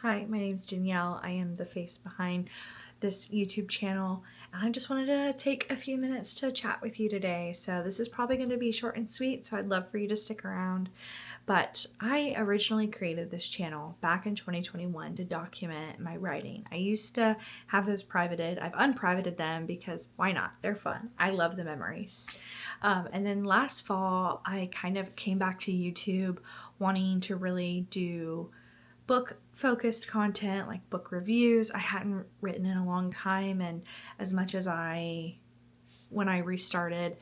Hi, my name's Danielle. I am the face behind this YouTube channel, and I just wanted to take a few minutes to chat with you today. So this is probably going to be short and sweet, so I'd love for you to stick around. But I originally created this channel back in 2021 to document my writing. I used to have those privated. I've unprivated them because why not? They're fun. I love the memories. And then last fall, I kind of came back to YouTube wanting to really do book focused content like book reviews. I hadn't written in a long time, and as much as when I restarted,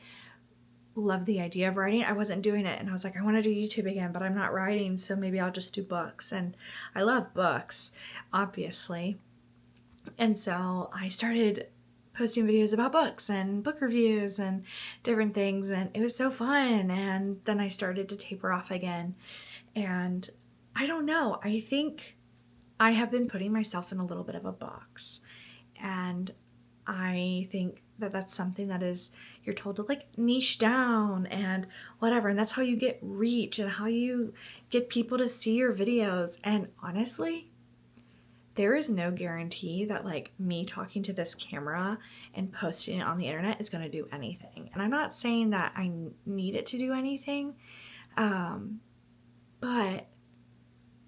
loved the idea of writing, I wasn't doing it, and I was like, I want to do YouTube again, but I'm not writing, so maybe I'll just do books. And I love books, obviously, and so I started posting videos about books and book reviews and different things, and it was so fun. And then I started to taper off again, and I don't know, I think I have been putting myself in a little bit of a box, and I think that that's something that is, you're told to like niche down and whatever, and that's how you get reach and how you get people to see your videos. And honestly, there is no guarantee that like me talking to this camera and posting it on the internet is going to do anything. And I'm not saying that I need it to do anything, but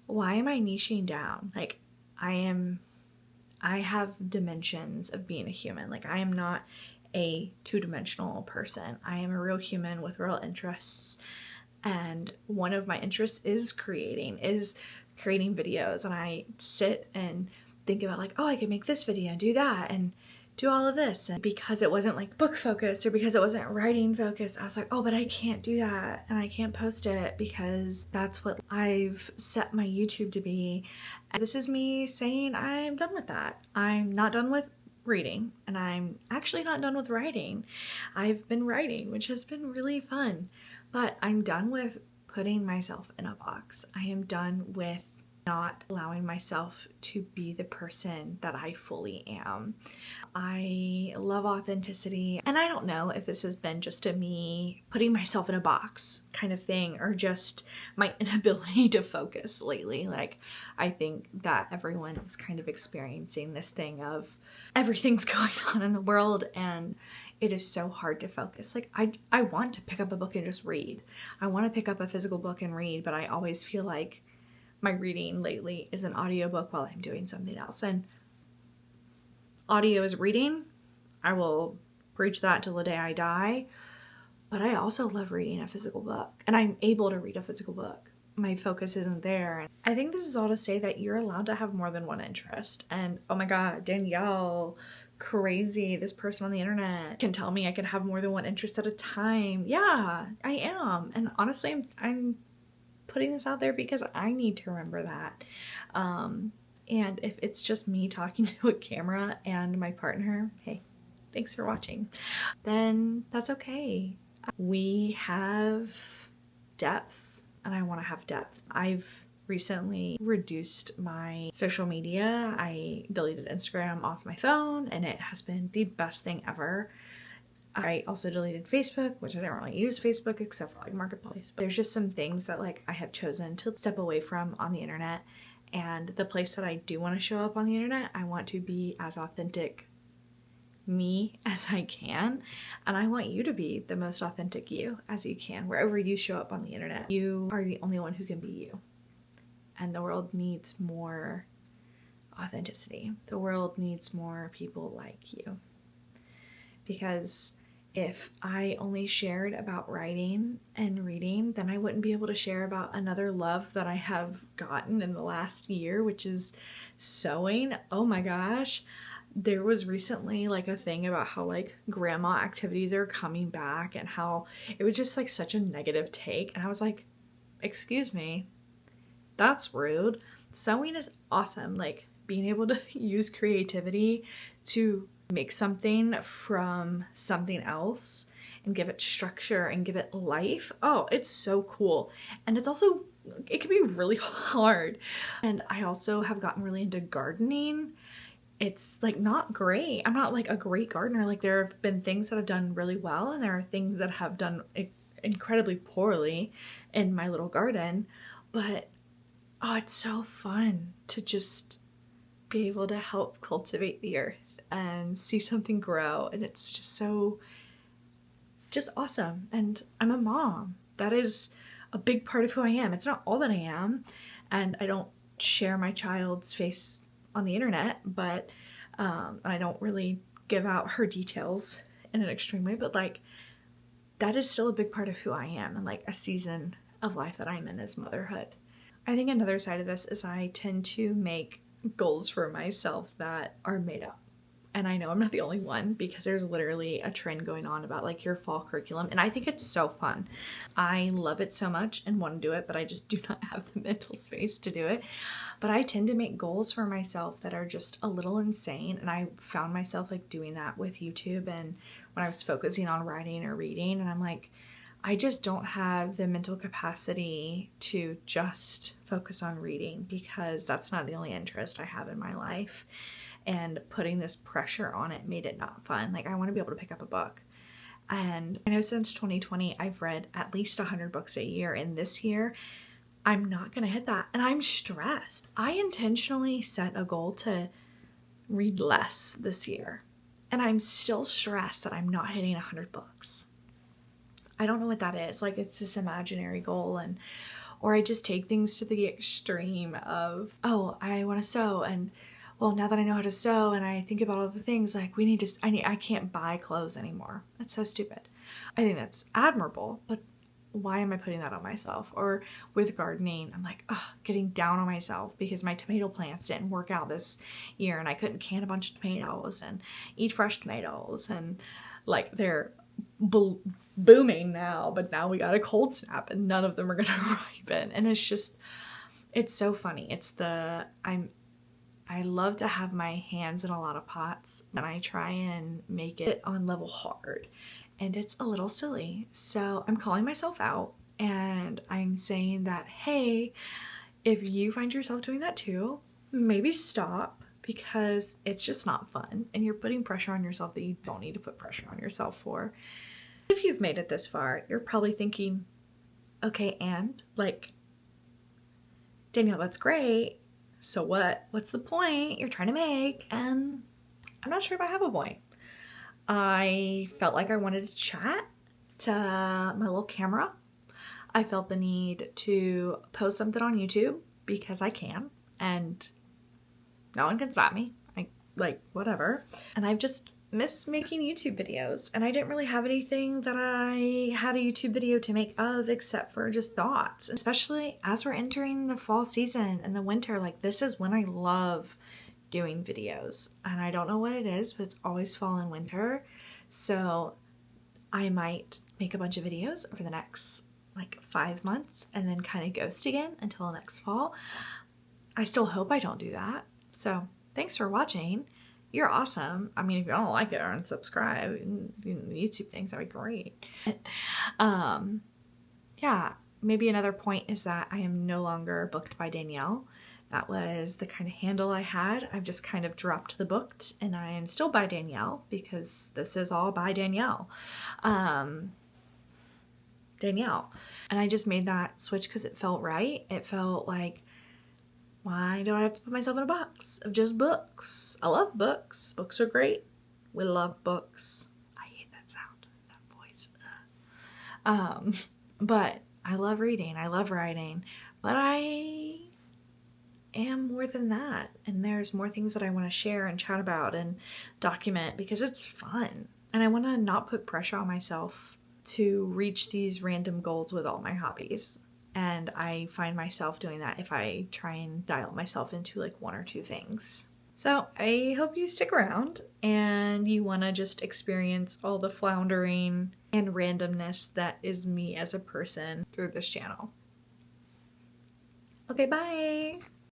why am I niching down? Like, I have dimensions of being a human. Like, I am not a two-dimensional person. I am a real human with real interests. And one of my interests is creating videos. And I sit and think about like, oh, I could make this video and do that and do all of this. And because it wasn't like book focused or because it wasn't writing focused, I was like, oh, but I can't do that and I can't post it because that's what I've set my YouTube to be. And this is me saying I'm done with that. I'm not done with reading, and I'm actually not done with writing. I've been writing, which has been really fun, but I'm done with putting myself in a box. I am done with not allowing myself to be the person that I fully am. I love authenticity, and I don't know if this has been just a me putting myself in a box kind of thing or just my inability to focus lately. Like, I think that everyone is kind of experiencing this thing of everything's going on in the world and it is so hard to focus. Like, I want to pick up a book and just read. I want to pick up a physical book and read, but I always feel like my reading lately is an audiobook while I'm doing something else. And audio is reading. I will preach that till the day I die. But I also love reading a physical book, and I'm able to read a physical book. My focus isn't there. I think this is all to say that you're allowed to have more than one interest. And oh my God, Danielle, crazy. This person on the internet can tell me I can have more than one interest at a time. Yeah, I am. And honestly, I'm putting this out there because I need to remember that. And if it's just me talking to a camera and my partner, hey, thanks for watching, then that's okay. We have depth, and I want to have depth. I've recently reduced my social media. I deleted Instagram off my phone, and it has been the best thing ever. I also deleted Facebook, which I don't really use Facebook except for like Marketplace. But there's just some things that like I have chosen to step away from on the internet. And the place that I do want to show up on the internet, I want to be as authentic me as I can. And I want you to be the most authentic you as you can. Wherever you show up on the internet, you are the only one who can be you. And the world needs more authenticity. The world needs more people like you. Because if I only shared about writing and reading, then I wouldn't be able to share about another love that I have gotten in the last year, which is sewing. Oh my gosh. There was recently like a thing about how like grandma activities are coming back and how it was just like such a negative take. And I was like, excuse me, that's rude. Sewing is awesome. Like, being able to use creativity to make something from something else and give it structure and give it life. Oh, it's so cool. And it's also, it can be really hard. And I also have gotten really into gardening. It's like not great. I'm not like a great gardener. Like, there have been things that have done really well, and there are things that have done incredibly poorly in my little garden. But oh, it's so fun to just be able to help cultivate the earth and see something grow. And it's just so, just awesome. And I'm a mom. That is a big part of who I am. It's not all that I am. And I don't share my child's face on the internet, but I don't really give out her details in an extreme way, but like that is still a big part of who I am and like a season of life that I'm in is motherhood. I think another side of this is I tend to make goals for myself that are made up. And I know I'm not the only one because there's literally a trend going on about like your fall curriculum. And I think it's so fun. I love it so much and want to do it, but I just do not have the mental space to do it. But I tend to make goals for myself that are just a little insane. And I found myself like doing that with YouTube and when I was focusing on writing or reading. And I'm like, I just don't have the mental capacity to just focus on reading because that's not the only interest I have in my life. And putting this pressure on it made it not fun. Like I want to be able to pick up a book. And I know since 2020, I've read at least 100 books a year. And this year, I'm not going to hit that. And I'm stressed. I intentionally set a goal to read less this year. And I'm still stressed that I'm not hitting 100 books. I don't know what that is. Like it's this imaginary goal or I just take things to the extreme of, oh, I want to sew and well, now that I know how to sew and I think about all the things like I can't buy clothes anymore. That's so stupid. I think that's admirable, but why am I putting that on myself? Or with gardening, I'm like, getting down on myself because my tomato plants didn't work out this year and I couldn't can a bunch of tomatoes and eat fresh tomatoes and like they're booming now, but now we got a cold snap and none of them are gonna ripen. And it's so funny. I love to have my hands in a lot of pots and I try and make it on level hard and it's a little silly. So I'm calling myself out and I'm saying that, hey, if you find yourself doing that too, maybe stop because it's just not fun and you're putting pressure on yourself that you don't need to put pressure on yourself for. If you've made it this far, you're probably thinking, okay, and like, Danielle, that's great. So what's the point you're trying to make? And I'm not sure if I have a point. I felt like I wanted to chat to my little camera. I felt the need to post something on YouTube because I can and no one can stop me. Whatever. And I've just missed making YouTube videos and I didn't really have anything that I had a YouTube video to make of except for just thoughts, especially as we're entering the fall season and the winter. Like this is when I love doing videos and I don't know what it is, but it's always fall and winter. So I might make a bunch of videos over the next like 5 months and then kind of ghost again until next fall. I still hope I don't do that. So thanks for watching. You're awesome. I mean, if you don't like it or unsubscribe, YouTube things, that'd be great. Yeah, maybe another point is that I am no longer booked by Danielle. That was the kind of handle I had. I've just kind of dropped the booked and I am still by Danielle because this is all by Danielle. Danielle. And I just made that switch because it felt right. It felt like, why do I have to put myself in a box of just books? I love books. Books are great. We love books. I hate that sound, that voice. But I love reading. I love writing. But I am more than that. And there's more things that I want to share and chat about and document because it's fun. And I want to not put pressure on myself to reach these random goals with all my hobbies. And I find myself doing that if I try and dial myself into like 1 or 2 things. So I hope you stick around and you want to just experience all the floundering and randomness that is me as a person through this channel. Okay, bye!